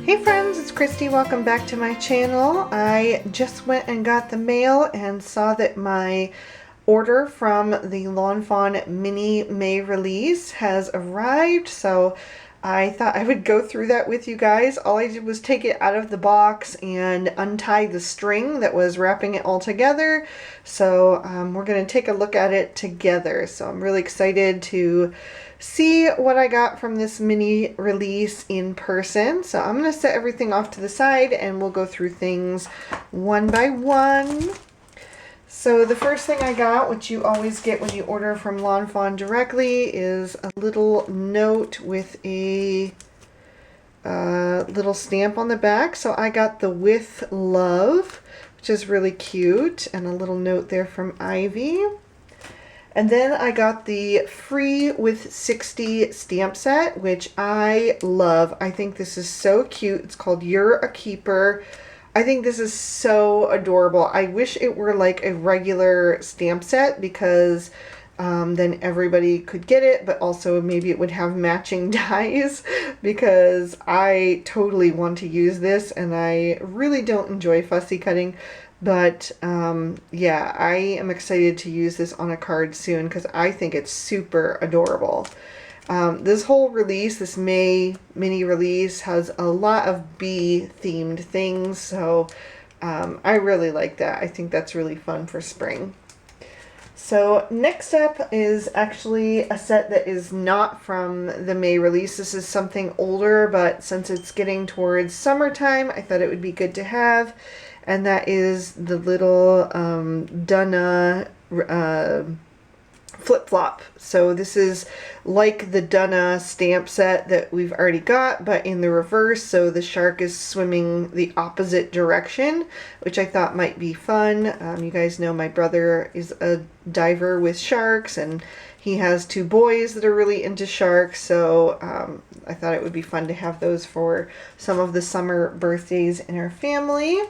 Hey friends, it's Christy. Welcome back to my channel. I just went and got the mail and saw that my order from the Lawn Fawn mini May release has arrived, so I thought I would go through that with you guys. All I did was take it out of the box and untie the string that was wrapping it all together. So we're going to take a look at it together. So I'm really excited to see what I got from this mini release in person. So I'm going to set everything off to the side and we'll go through things one by one. So the first thing I got, which you always get when you order from Lawn Fawn directly, is a little note with a little stamp on the back. So I got the "With Love," which is really cute, and a little note there from Ivy. And then I got the Free with 60 stamp set, which I love. I think this is so cute. It's called You're a Keeper. I think this is so adorable. I wish it were like a regular stamp set because then everybody could get it, but also maybe it would have matching dies because I totally want to use this and I really don't enjoy fussy cutting. But yeah, I am excited to use this on a card soon because I think it's super adorable. This whole release, this May mini release, has a lot of bee themed things, so I really like that. I think that's really fun for spring. So next up is actually a set that is not from the May release. This is something older, but since it's getting towards summertime, I thought it would be good to have. And that is the little Dunna flip-flop. So this is like the Dunna stamp set that we've already got, but in the reverse, so the shark is swimming the opposite direction, which I thought might be fun. You guys know my brother is a diver with sharks, and he has two boys that are really into sharks, so I thought it would be fun to have those for some of the summer birthdays in our family.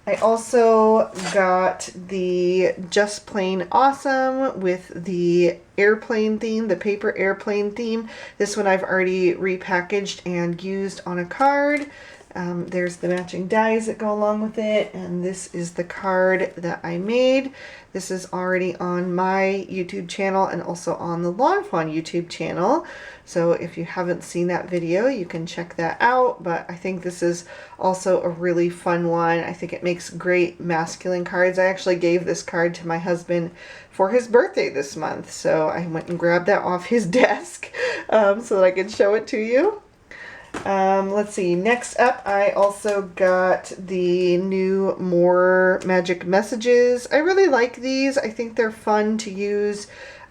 I also got the Just Plain Awesome with the airplane theme, the paper airplane theme. This one I've already repackaged and used on a card. There's the matching dies that go along with it, and this is the card that I made. This is already on my YouTube channel and also on the Lawn Fawn YouTube channel. So if you haven't seen that video, you can check that out. But I think this is also a really fun one. I think it makes great masculine cards. I actually gave this card to my husband for his birthday this month. So I went and grabbed that off his desk so that I could show it to you. Let's see, next up I also got the new More Magic Messages. I really like these. I think they're fun to use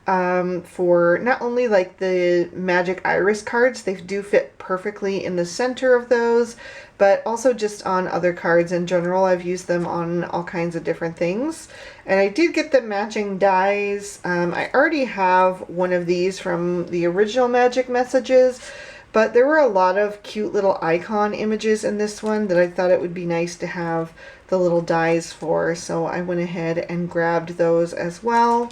for not only like the Magic Iris cards, they do fit perfectly in the center of those, but also just on other cards in general. I've used them on all kinds of different things. And I did get the matching dies. I already have one of these from the original Magic Messages, but there were a lot of cute little icon images in this one that I thought it would be nice to have the little dies for, so I went ahead and grabbed those as well.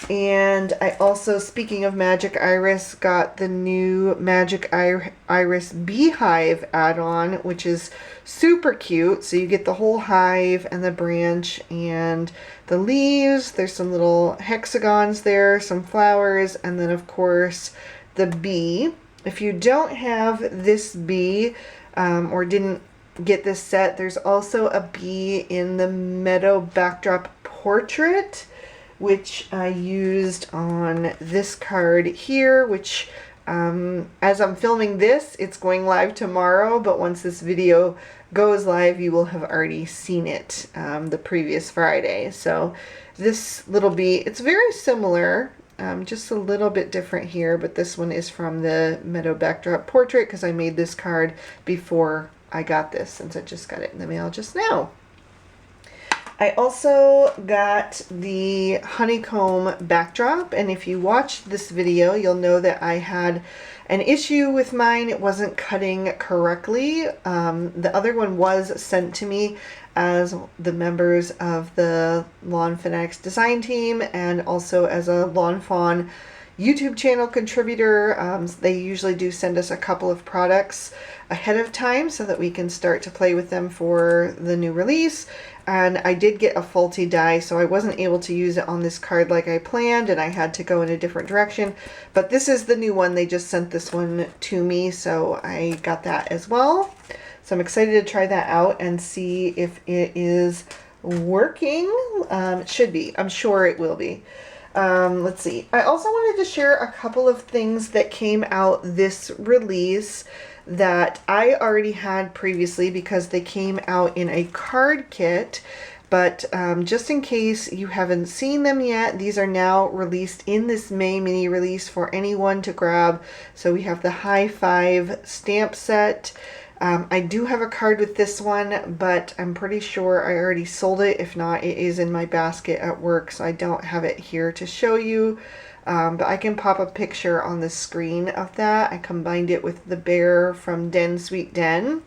And I also, speaking of Magic Iris, got the new Magic Iris Beehive add-on, which is super cute. So you get the whole hive and the branch and the leaves. There's some little hexagons there, some flowers, and then of course the bee. If you don't have this bee or didn't get this set, there's also a bee in the meadow backdrop portrait, which I used on this card here, which as I'm filming this, it's going live tomorrow, but once this video goes live, you will have already seen it the previous Friday. So this little bee, it's very similar, just a little bit different here, but this one is from the meadow backdrop portrait because I made this card before I got this, since I just got it in the mail just now. I also got the honeycomb backdrop, and if you watched this video, you'll know that I had an issue with mine. It wasn't cutting correctly. The other one was sent to me as the members of the Lawn Fanatics design team and also as a Lawn Fawn YouTube channel contributor. They usually do send us a couple of products ahead of time so that we can start to play with them for the new release. And I did get a faulty die, so I wasn't able to use it on this card like I planned, and I had to go in a different direction. But this is the new one. They just sent this one to me, so I got that as well. So I'm excited to try that out and see if it is working. It should be. I'm sure it will be. Let's see. I also wanted to share a couple of things that came out this release that I already had previously because they came out in a card kit. But just in case you haven't seen them yet, these are now released in this May mini release for anyone to grab. So we have the High Five stamp set. I do have a card with this one, but I'm pretty sure I already sold it. If not, it is in my basket at work, so I don't have it here to show you. But I can pop a picture on the screen of that. I combined it with the bear from Den Sweet Den,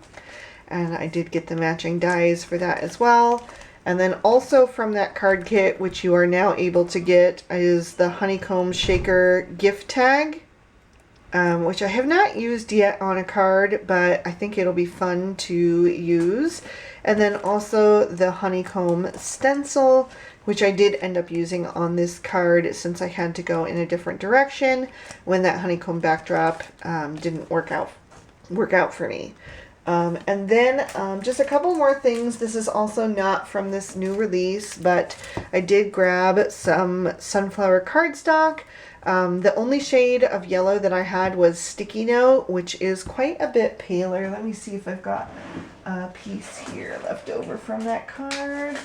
and I did get the matching dies for that as well. And then also from that card kit, which you are now able to get, is the Honeycomb Shaker gift tag. Which I have not used yet on a card, but I think it'll be fun to use. And then also the honeycomb stencil, which I did end up using on this card since I had to go in a different direction when that honeycomb backdrop didn't work out for me. And then just a couple more things. This is also not from this new release, but I did grab some sunflower cardstock. The only shade of yellow that I had was Sticky Note, which is quite a bit paler. Let me see if I've got a piece here left over from that card.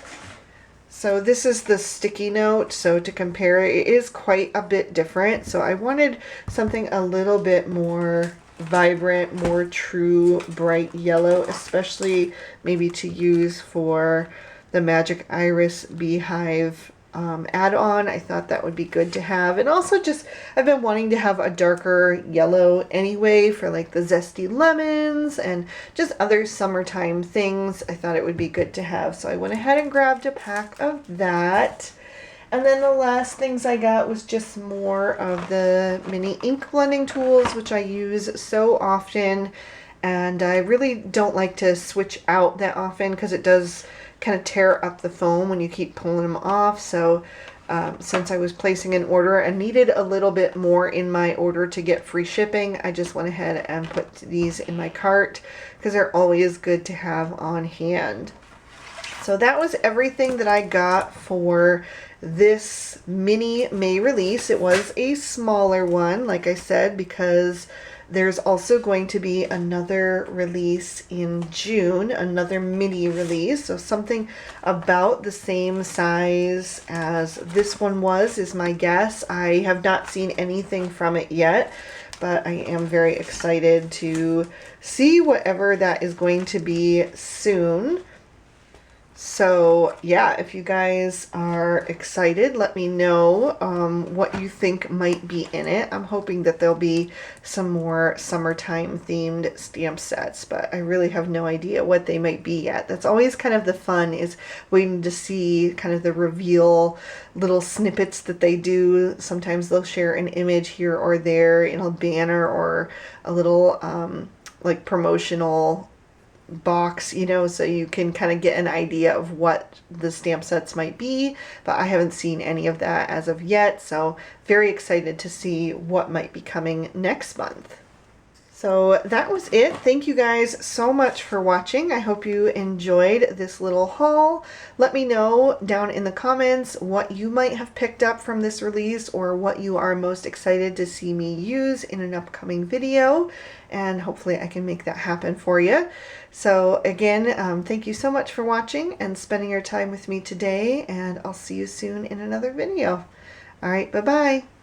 So this is the Sticky Note. So to compare, it is quite a bit different. So I wanted something a little bit more vibrant, more true bright yellow, especially maybe to use for the Magic Iris Beehive add-on. I thought that would be good to have. And also just, I've been wanting to have a darker yellow anyway for like the zesty lemons and just other summertime things. I thought it would be good to have. So I went ahead and grabbed a pack of that. And then the last things I got was just more of the mini ink blending tools, which I use so often. And I really don't like to switch out that often because it does kind of tear up the foam when you keep pulling them off. So since I was placing an order and needed a little bit more in my order to get free shipping, I just went ahead and put these in my cart because they're always good to have on hand. So that was everything that I got for this mini May release. It was a smaller one, like I said, because there's also going to be another release in June, another mini release. So something about the same size as this one was, is my guess. I have not seen anything from it yet, but I am very excited to see whatever that is going to be soon. So yeah, if you guys are excited, let me know what you think might be in it. I'm hoping that there'll be some more summertime themed stamp sets, but I really have no idea what they might be yet. That's always kind of the fun, is waiting to see kind of the reveal little snippets that they do. Sometimes they'll share an image here or there in a banner or a little like promotional box, you know, so you can kind of get an idea of what the stamp sets might be, but I haven't seen any of that as of yet, so very excited to see what might be coming next month. So that was it. Thank you guys so much for watching. I hope you enjoyed this little haul. Let me know down in the comments what you might have picked up from this release or what you are most excited to see me use in an upcoming video, and hopefully I can make that happen for you. So again, thank you so much for watching and spending your time with me today, and I'll see you soon in another video. All right, bye-bye.